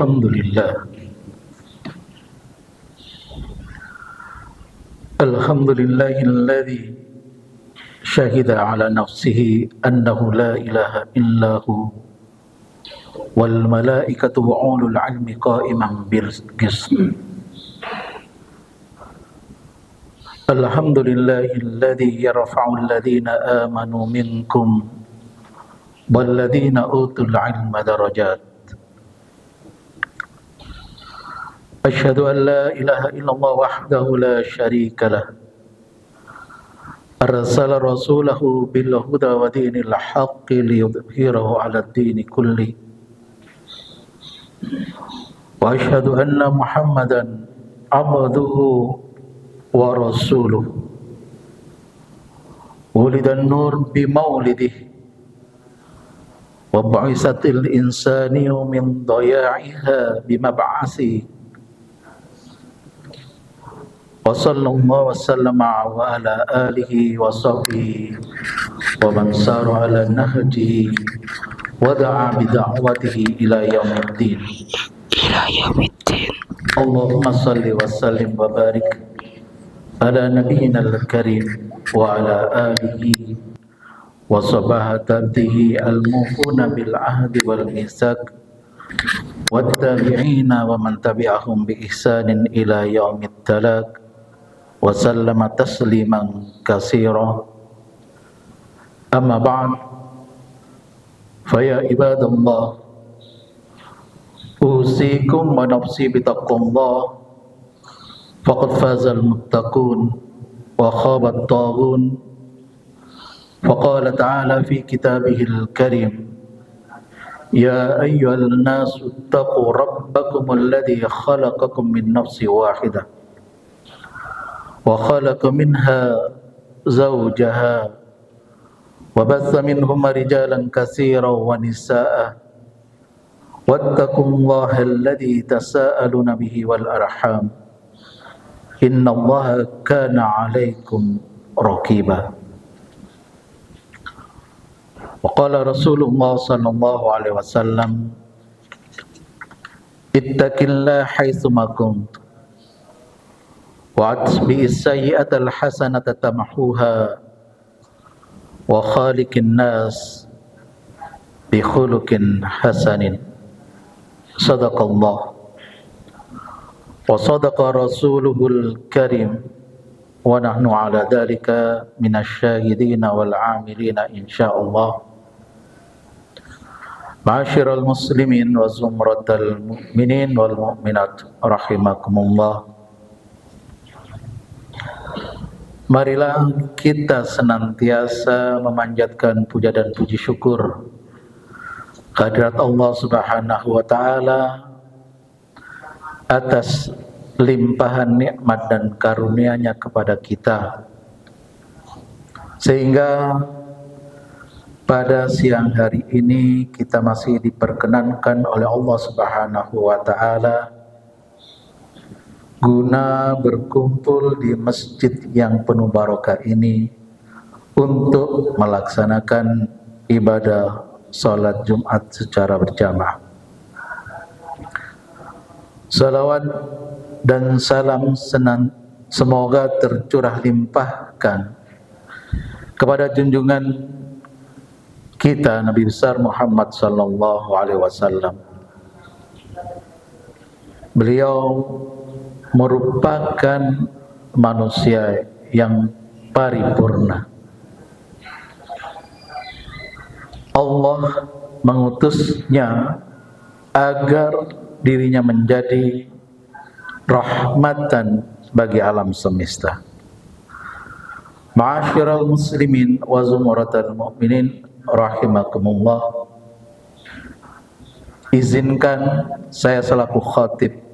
Alhamdulillah. Alhamdulillahilladzi syahida ala nafsihi annahu la ilaha illahu wal malaikatu wa ulul ilmi qa'iman bil qist. Alhamdulillahilladzi yarfa'u alladhina amanu minkum walladhina utul ilma darajat. Asyhadu an la ilaha illallah wahdahu la syarika lah. Arsala rasulahu bil huda wa dinil haqqi liyudhhirahu 'ala ad-dini kulli. Wa asyhadu anna Muhammadan 'abduhu wa rasuluhu. Wulidan nur bi maulidihi wa bu'isatil insaniyu min daya'iha bi mab'asi. Wa sallallahu wa sallama wa ala alihi wa sahbihi wa man sara ala nahjihi wa da'a bi da'watihi ila yaumiddin. Allahumma salli wa sallim wa barik ala nabiyyina al-karim wa ala alihi wa sahabatihi al-mufuna bil ahdi wal mitsaq wa tabi'ina wa man tabi'ahum bi ihsanin ila yaumid talaq wa sallama tasliman katsira. Amma ba'd, fa ya ibadallah, usikum wa nafsi bitaqwallah, faqad fazal muttaqun wa khabat taghun. Faqala ta'ala fi kitabihil karim, ya ayyuhal nasu ittaqu rabbakumul ladzi khalaqakum min nafsin wahidah wa khalaqa minha zawjaha wa batha minhuma rijalan katsiran wa nisaa'a wattaqullaha alladzi tasaaluna bihi wal arham innallaha kana 'alaikum raqiba. Wa qala Rasulullah sallallahu alaihi wasallam, ittaqillaha haitsu ma kunt wa atbi'is sayyi'atal hasanata tamhuha wa khaliqin nas bi khuluqin hasanin. Sadaqallah wa sadaqa rasuluhul karim wa nahnu ala dhalika minasyahidina wal amilina insyaallah. Ma'asyiral muslimin wa zumratal mu'minin wal mu'minat rahimakumullah. Marilah kita senantiasa memanjatkan puja dan puji syukur kehadirat Allah Subhanahu wa taala atas limpahan nikmat dan karunia-Nya kepada kita, sehingga pada siang hari ini kita masih diperkenankan oleh Allah Subhanahu wa taala guna berkumpul di masjid yang penuh barokah ini untuk melaksanakan ibadah salat Jumat secara berjamaah. Salawat dan salam semoga tercurah limpahkan kepada junjungan kita Nabi besar Muhammad sallallahu alaihi wasallam. Beliau merupakan manusia yang paripurna. Allah mengutusnya agar dirinya menjadi rahmatan bagi alam semesta. Ma'asyiral muslimin wa zumratal mu'minin rahimakumullah. Izinkan saya selaku khatib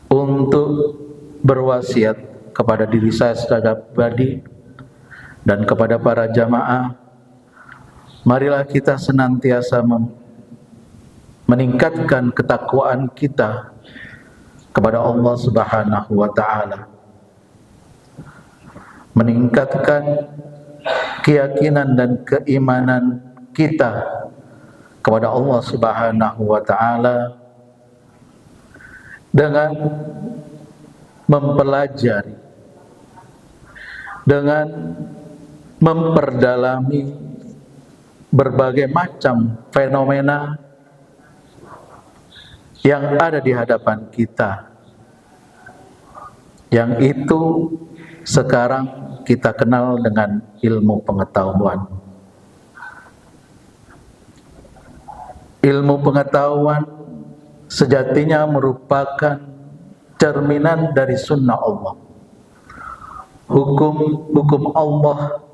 untuk berwasiat kepada diri saya secara pribadi dan kepada para jamaah, marilah kita senantiasa meningkatkan ketakwaan kita kepada Allah Subhanahu wa taala, meningkatkan keyakinan dan keimanan kita kepada Allah Subhanahu wa taala dengan mempelajari, dengan memperdalami berbagai macam fenomena yang ada di hadapan kita, yang itu sekarang kita kenal dengan ilmu pengetahuan. Ilmu pengetahuan sejatinya merupakan cerminan dari sunnah Allah, hukum Allah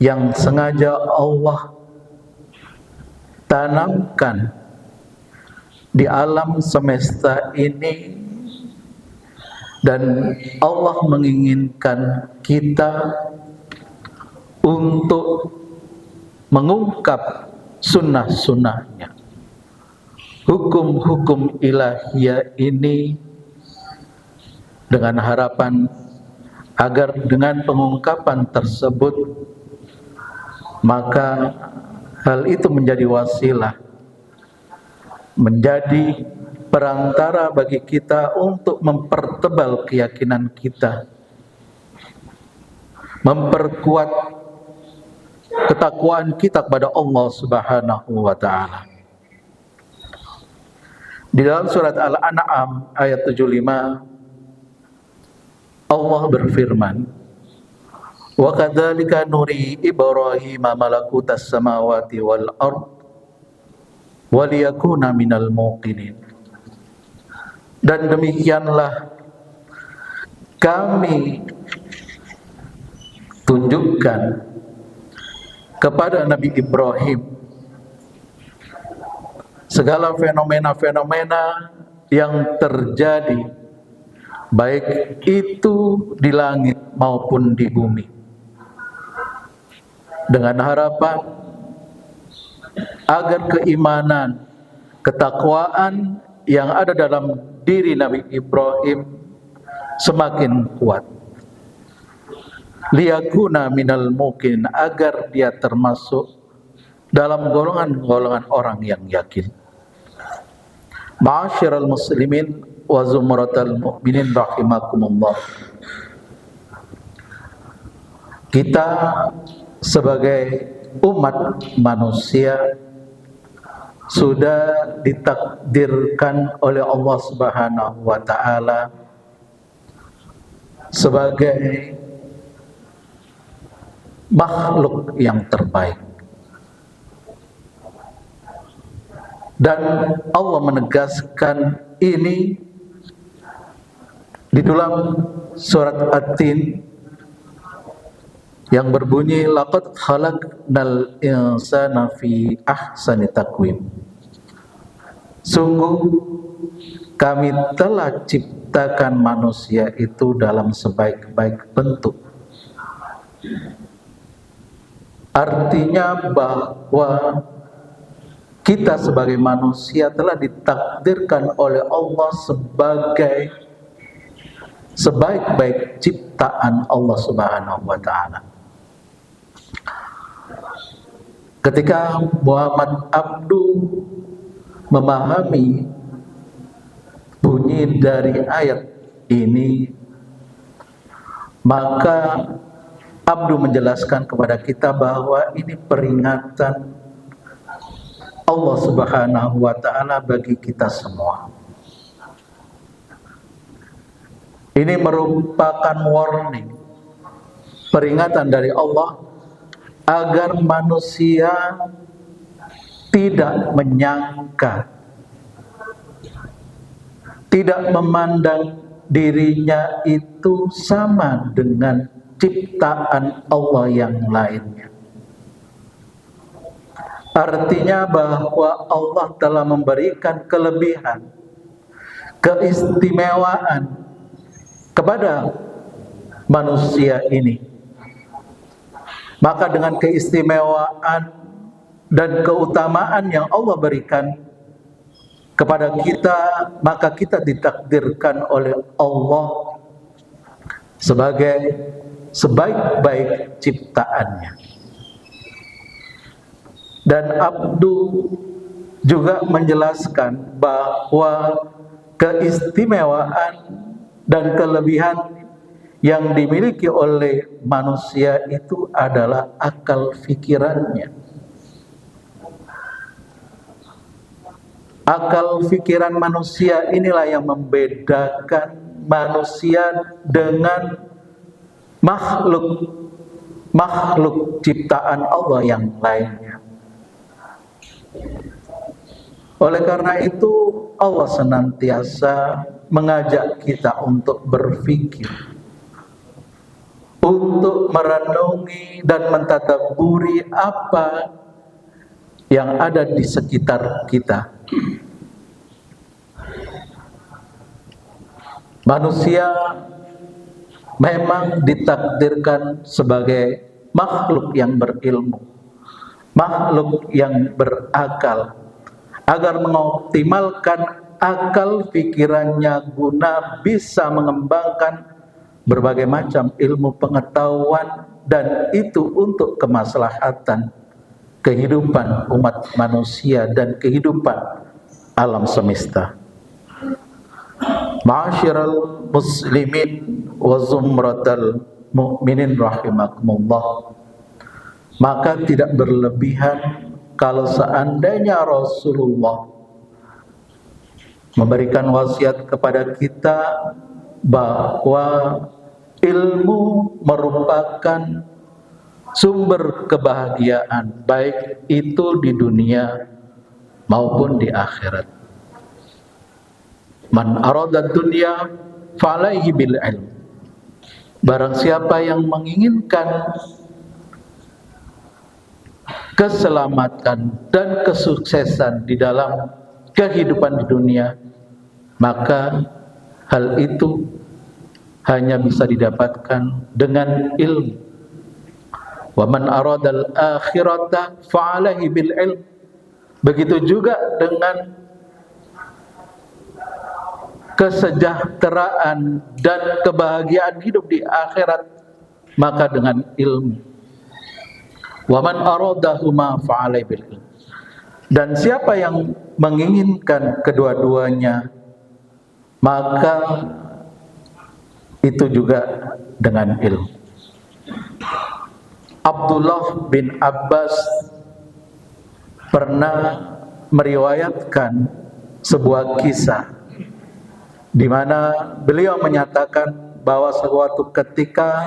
yang sengaja Allah tanamkan di alam semesta ini, dan Allah menginginkan kita untuk mengungkap sunnah-sunnahnya, hukum-hukum ilahiyah ini, dengan harapan agar dengan pengungkapan tersebut maka hal itu menjadi wasilah, menjadi perantara bagi kita untuk mempertebal keyakinan kita, memperkuat ketakwaan kita kepada Allah Subhanahu wa ta'ala. Di dalam surat Al-An'am ayat 75 Allah berfirman, "Wa kadzalika nuri Ibrahim malakutas samawati wal ard wa liyakuna minal muqinin." Dan demikianlah kami tunjukkan kepada Nabi Ibrahim segala fenomena-fenomena yang terjadi, baik itu di langit maupun di bumi, dengan harapan agar keimanan, ketakwaan yang ada dalam diri Nabi Ibrahim semakin kuat. Liyakuna minal muqin, agar dia termasuk dalam golongan-golongan orang yang yakin. Ma'asyiral muslimin wa zumratal mu'minin rahimakumullah. Kita sebagai umat manusia sudah ditakdirkan oleh Allah Subhanahu wa ta'ala sebagai makhluk yang terbaik. Dan Allah menegaskan ini di dalam surat At-Tin yang berbunyi, laqad khalaqnal insana fi ahsani taqwim. Sungguh kami telah ciptakan manusia itu dalam sebaik-baik bentuk. Artinya bahwa kita sebagai manusia telah ditakdirkan oleh Allah sebagai sebaik-baik ciptaan Allah Subhanahu wa ta'ala. Ketika Muhammad Abdu memahami bunyi dari ayat ini, maka Abdu menjelaskan kepada kita bahwa ini peringatan Allah Subhanahu wa ta'ala bagi kita semua. Ini merupakan warning, peringatan dari Allah agar manusia tidak menyangka, tidak memandang dirinya itu sama dengan ciptaan Allah yang lainnya. Artinya bahwa Allah telah memberikan kelebihan, keistimewaan kepada manusia ini. Maka dengan keistimewaan dan keutamaan yang Allah berikan kepada kita, maka kita ditakdirkan oleh Allah sebagai sebaik-baik ciptaannya. Dan Abdu juga menjelaskan bahwa keistimewaan dan kelebihan yang dimiliki oleh manusia itu adalah akal pikirannya. Akal pikiran manusia inilah yang membedakan manusia dengan makhluk ciptaan Allah yang lainnya. Oleh karena itu Allah senantiasa mengajak kita untuk berpikir, untuk merenungi dan mentadabburi apa yang ada di sekitar kita. Manusia memang ditakdirkan sebagai makhluk yang berilmu, makhluk yang berakal, agar mengoptimalkan akal pikirannya guna bisa mengembangkan berbagai macam ilmu pengetahuan, dan itu untuk kemaslahatan kehidupan umat manusia dan kehidupan alam semesta. Ma'asyiral muslimin wa zumratal mu'minin rahimakumullah, maka tidak berlebihan kalau seandainya Rasulullah memberikan wasiat kepada kita bahwa ilmu merupakan sumber kebahagiaan, baik itu di dunia maupun di akhirat. Man arada dunya fa'alaihi bil ilm. Barang siapa yang menginginkan keselamatan dan kesuksesan di dalam kehidupan di dunia, maka hal itu hanya bisa didapatkan dengan ilmu. Wa man aradal akhirata fa'alaihi bil ilm. Begitu juga dengan kesejahteraan dan kebahagiaan hidup di akhirat, maka dengan ilmu. Wa man aradahuma fa'alaihi bil ilm. Dan siapa yang menginginkan kedua-duanya, maka itu juga dengan ilmu. Abdullah bin Abbas pernah meriwayatkan sebuah kisah di mana beliau menyatakan bahwa suatu ketika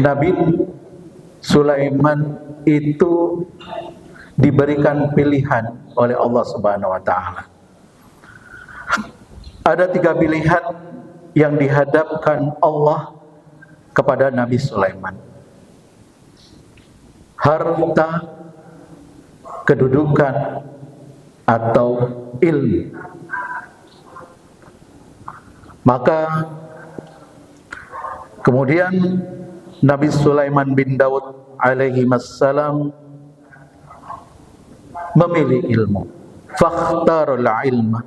Nabi Sulaiman itu diberikan pilihan oleh Allah Subhanahu wa taala. Ada 3 pilihan yang dihadapkan Allah kepada Nabi Sulaiman: harta, kedudukan, atau ilmu. Maka kemudian Nabi Sulaiman bin Daud alaihi wassalam memilih ilmu. Fakhtarul ilma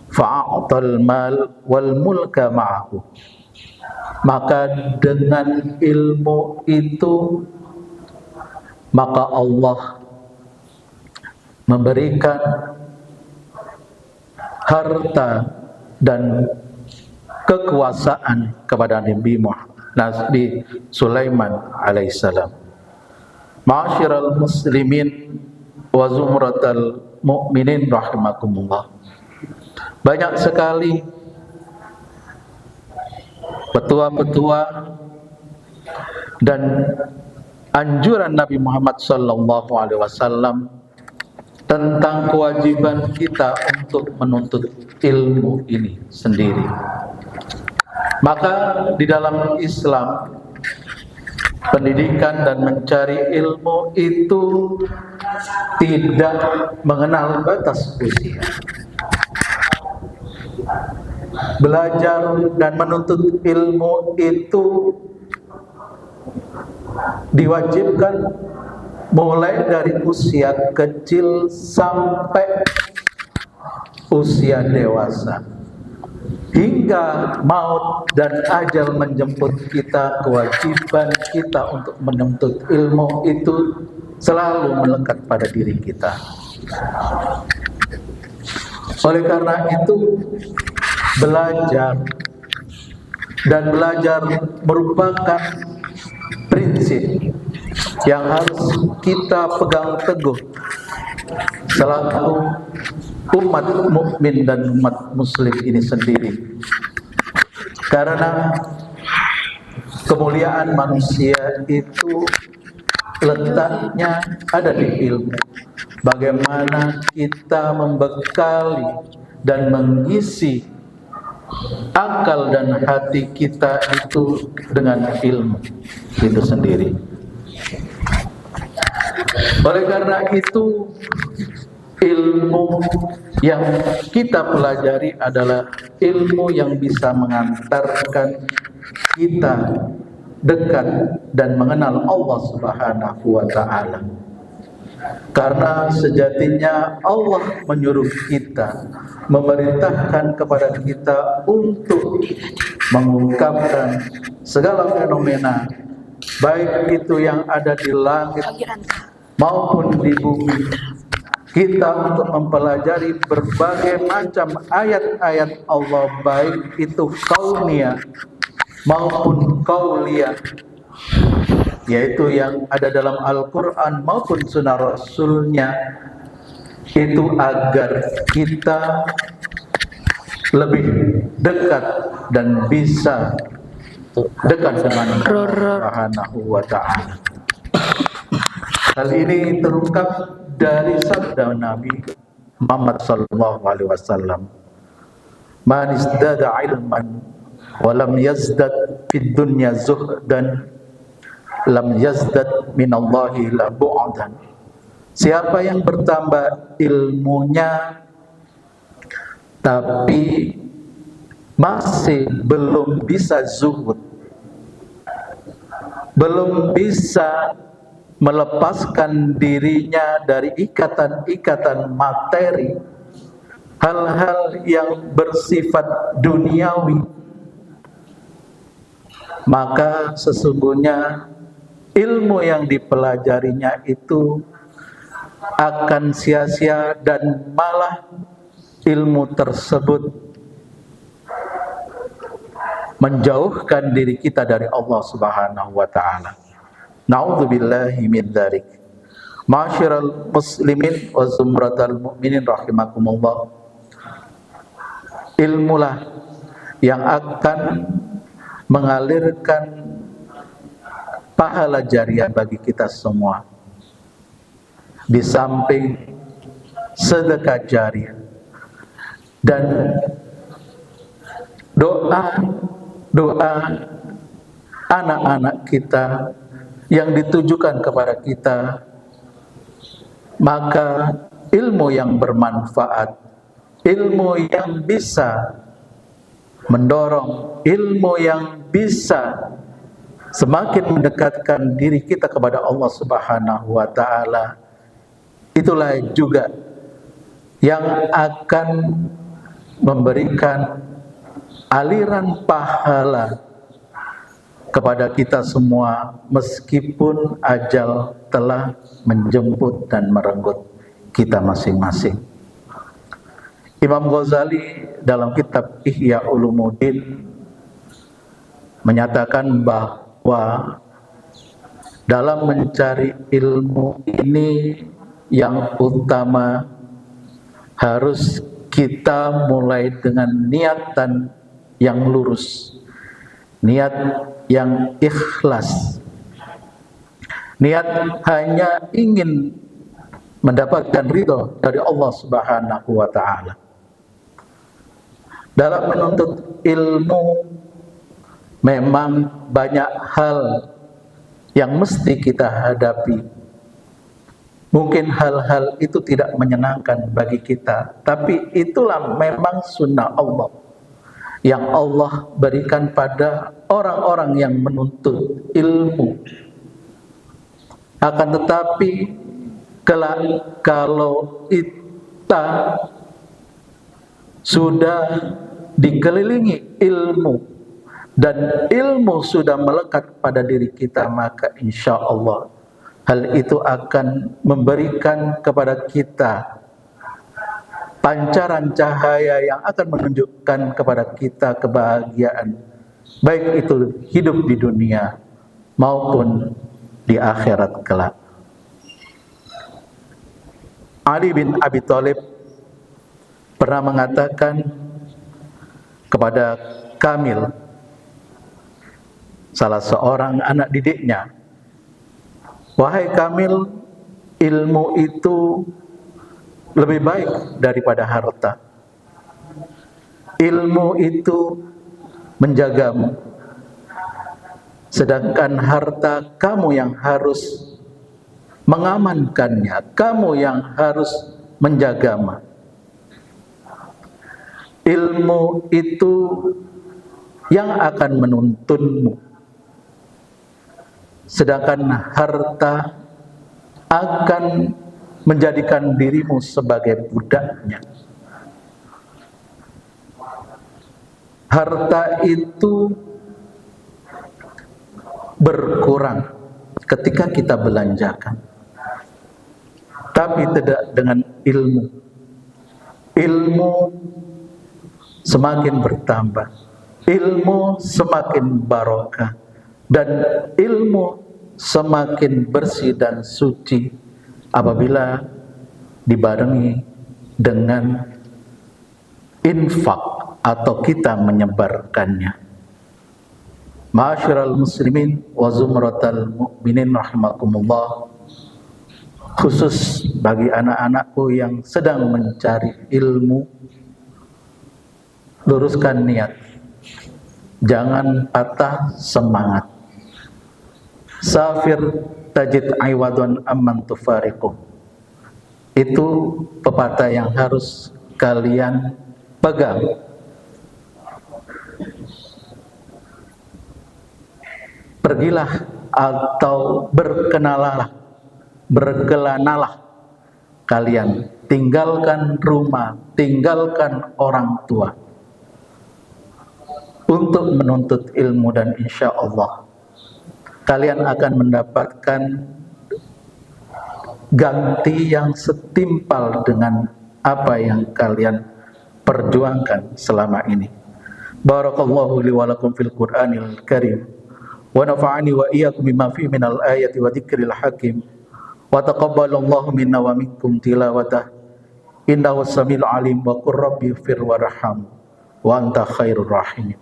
fa'atal mal wal mulka ma'ahu. Maka dengan ilmu itu maka Allah memberikan harta dan kekuasaan kepada Nabi Sulaiman alaihissalam. Ma'asyiral muslimin wa zumratal mu'minin rahimakumullah. Banyak sekali petua-petua dan anjuran Nabi Muhammad sallallahu alaihi wasallam tentang kewajiban kita untuk menuntut ilmu ini sendiri. Maka di dalam Islam, pendidikan dan mencari ilmu itu tidak mengenal batas usia. Belajar dan menuntut ilmu itu diwajibkan mulai dari usia kecil sampai usia dewasa, hingga maut dan ajal menjemput kita. Kewajiban kita untuk menuntut ilmu itu selalu melekat pada diri kita. Oleh karena itu, belajar merupakan prinsip yang harus kita pegang teguh selaku umat mukmin dan umat muslim ini sendiri. Karena kemuliaan manusia itu letaknya ada di ilmu. Bagaimana kita membekali dan mengisi akal dan hati kita itu dengan ilmu itu sendiri. Oleh karena itu, ilmu yang kita pelajari adalah ilmu yang bisa mengantarkan kita dekat dan mengenal Allah Subhanahu wa ta'ala. Karena sejatinya Allah menyuruh kita, memerintahkan kepada kita untuk mengungkapkan segala fenomena, baik itu yang ada di langit maupun di bumi. Kita untuk mempelajari berbagai macam ayat-ayat Allah, baik itu kauniyah maupun qauliyah, yaitu yang ada dalam Al-Quran maupun sunnah Rasulnya, itu agar kita lebih dekat dan bisa dekat dengan Allah Subhanahu wa ta'ala. Hal ini terungkap dari sabda Nabi Muhammad sallallahu alaihi wasallam, "Man izdada ilman wa lam yazdad fid dunya zuhdan lam yazdad minallahi la bu'dan." Siapa yang bertambah ilmunya tapi masih belum bisa zuhud, belum bisa melepaskan dirinya dari ikatan-ikatan materi, hal-hal yang bersifat duniawi, maka sesungguhnya ilmu yang dipelajarinya itu akan sia-sia dan malah ilmu tersebut menjauhkan diri kita dari Allah Subhanahu wa ta'ala. Na'udzubillahi min dzalik. Ma'asyiral muslimin wa zumratal mu'minin rahimakumullah. Ilmulah yang akan mengalirkan pahala jariah bagi kita semua. Di samping sedekah jariah dan doa anak-anak kita yang ditujukan kepada kita, maka ilmu yang bermanfaat, ilmu yang bisa mendorong, ilmu yang bisa semakin mendekatkan diri kita kepada Allah Subhanahu wa ta'ala, itulah juga yang akan memberikan aliran pahala kepada kita semua meskipun ajal telah menjemput dan merenggut kita masing-masing. Imam Ghazali dalam kitab Ihya Ulumuddin menyatakan bahwa dalam mencari ilmu ini yang utama harus kita mulai dengan niatan yang lurus, niat yang ikhlas, niat hanya ingin mendapatkan ridho dari Allah Subhanahu wa ta'ala. Dalam menuntut ilmu memang banyak hal yang mesti kita hadapi. Mungkin hal-hal itu tidak menyenangkan bagi kita, tapi itulah memang sunnah Allah yang Allah berikan pada orang-orang yang menuntut ilmu. Akan tetapi kalau kita sudah dikelilingi ilmu dan ilmu sudah melekat pada diri kita, maka insya Allah hal itu akan memberikan kepada kita pancaran cahaya yang akan menunjukkan kepada kita kebahagiaan, baik itu hidup di dunia maupun di akhirat kelak. Ali bin Abi Thalib pernah mengatakan kepada Kamil, salah seorang anak didiknya, "Wahai Kamil, ilmu itu lebih baik daripada harta. Ilmu itu menjagamu, sedangkan harta kamu yang harus mengamankannya, kamu yang harus menjagamu. Ilmu itu yang akan menuntunmu, sedangkan harta akan menjadikan dirimu sebagai budaknya." Harta itu berkurang ketika kita belanjakan, tapi tidak dengan ilmu. Ilmu semakin bertambah, ilmu semakin barokah, dan ilmu semakin bersih dan suci apabila dibarengi dengan infak atau kita menyebarkannya. Ma'asyiral muslimin wa zumratal mu'minin rahimakumullah, khusus bagi anak-anakku yang sedang mencari ilmu, luruskan niat, jangan patah semangat. Safir tajid aiwadun amman tufariqu, itu pepatah yang harus kalian pegang. Pergilah atau berkelanalah kalian, tinggalkan rumah, tinggalkan orang tua untuk menuntut ilmu, dan insya Allah kalian akan mendapatkan ganti yang setimpal dengan apa yang kalian perjuangkan selama ini. Barakallahu li wa lakum fil Qur'anil Karim, wa nafa'ani wa iyyakum bima fihi minal ayati wa dzikril hakim, wa taqabbalallahu minna wa minkum tilawatah, innahu samiul alim, wa qur rabbi fir warham wa anta khairur rahimin.